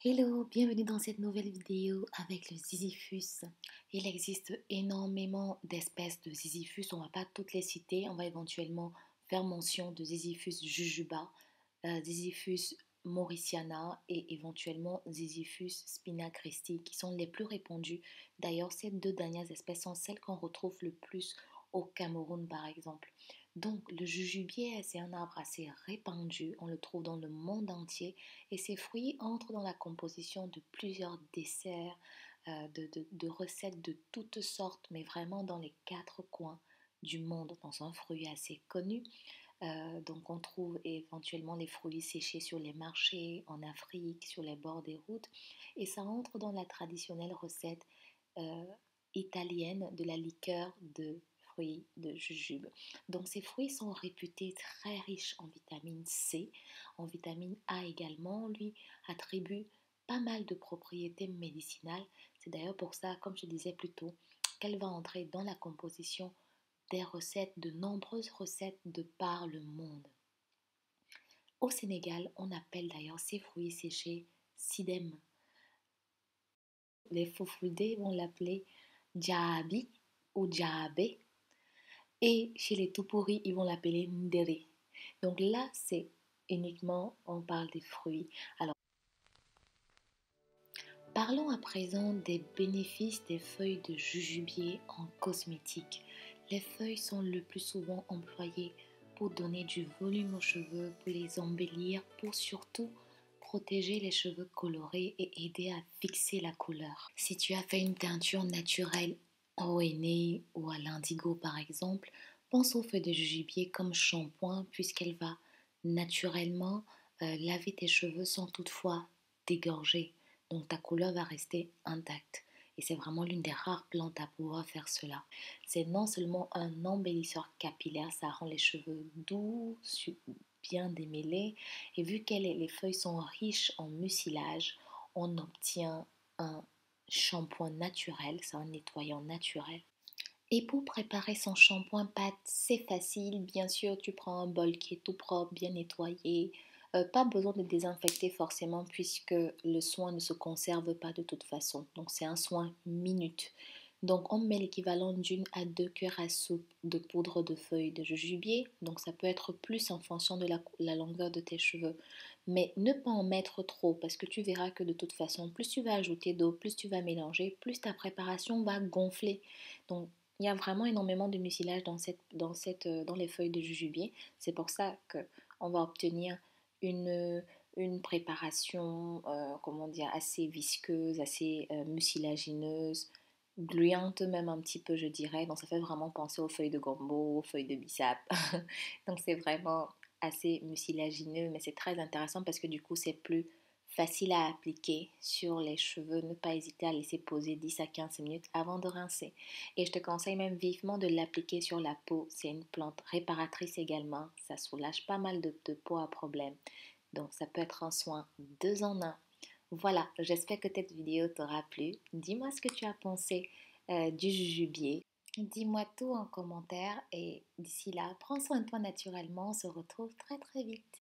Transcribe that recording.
Hello, bienvenue dans cette nouvelle vidéo avec le Ziziphus. Il existe énormément d'espèces de Ziziphus, on ne va pas toutes les citer, on va éventuellement faire mention de Ziziphus jujuba, Ziziphus mauriciana et éventuellement Ziziphus spinacristi qui sont les plus répandus. D'ailleurs, ces deux dernières espèces sont celles qu'on retrouve le plus au Cameroun par exemple. Donc, le jujubier, c'est un arbre assez répandu, on le trouve dans le monde entier et ces fruits entrent dans la composition de plusieurs desserts, de recettes de toutes sortes, mais vraiment dans les quatre coins du monde, dans un fruit assez connu. Donc on trouve éventuellement les fruits séchés sur les marchés, en Afrique, sur les bords des routes, et ça entre dans la traditionnelle recette euh, italienne de la liqueur de fruits de jujube. Donc ces fruits sont réputés très riches en vitamine C, en vitamine A également, on lui attribue pas mal de propriétés médicinales. C'est d'ailleurs pour ça, comme je disais plus tôt, qu'elle va entrer dans la composition des recettes, de nombreuses recettes de par le monde. Au Sénégal, on appelle d'ailleurs ces fruits séchés sidem. Les Fofouldés vont l'appeler djahabi ou djahabé et chez les Toupouri, ils vont l'appeler ndéré. Donc là, c'est uniquement, on parle des fruits. Alors, parlons à présent des bénéfices des feuilles de jujubier en cosmétique. Les feuilles sont le plus souvent employées pour donner du volume aux cheveux, pour les embellir, pour surtout protéger les cheveux colorés et aider à fixer la couleur. Si tu as fait une teinture naturelle au henné ou à l'indigo par exemple, pense aux feuilles de jujubier comme shampoing puisqu'elle va naturellement laver tes cheveux sans toutefois dégorger. Donc ta couleur va rester intacte. Et c'est vraiment l'une des rares plantes à pouvoir faire cela. C'est non seulement un embellisseur capillaire, ça rend les cheveux doux, bien démêlés. Et vu que les feuilles sont riches en mucilage, on obtient un shampoing naturel, c'est un nettoyant naturel. Et pour préparer son shampoing pâte, c'est facile. Bien sûr, tu prends un bol qui est tout propre, bien nettoyé. Pas besoin de désinfecter forcément puisque le soin ne se conserve pas de toute façon. Donc c'est un soin minute. Donc on met l'équivalent d'une à deux cuillères à soupe de poudre de feuilles de jujubier. Donc ça peut être plus en fonction de la longueur de tes cheveux. Mais ne pas en mettre trop parce que tu verras que de toute façon, plus tu vas ajouter d'eau, plus tu vas mélanger, plus ta préparation va gonfler. Donc il y a vraiment énormément de mucilage dans les feuilles de jujubier. C'est pour ça qu'on va obtenir une préparation, comment dire, assez visqueuse, assez mucilagineuse, gluante même un petit peu, je dirais. Donc ça fait vraiment penser aux feuilles de gombo, aux feuilles de bissap. Donc c'est vraiment assez mucilagineux, mais c'est très intéressant parce que du coup c'est plus facile à appliquer sur les cheveux. Ne pas hésiter à laisser poser 10 à 15 minutes avant de rincer. Et je te conseille même vivement de l'appliquer sur la peau. C'est une plante réparatrice également. Ça soulage pas mal de peau à problème. Donc ça peut être un soin deux en un. Voilà, j'espère que cette vidéo t'aura plu. Dis-moi ce que tu as pensé du jujubier. Dis-moi tout en commentaire et d'ici là, prends soin de toi naturellement. On se retrouve très très vite.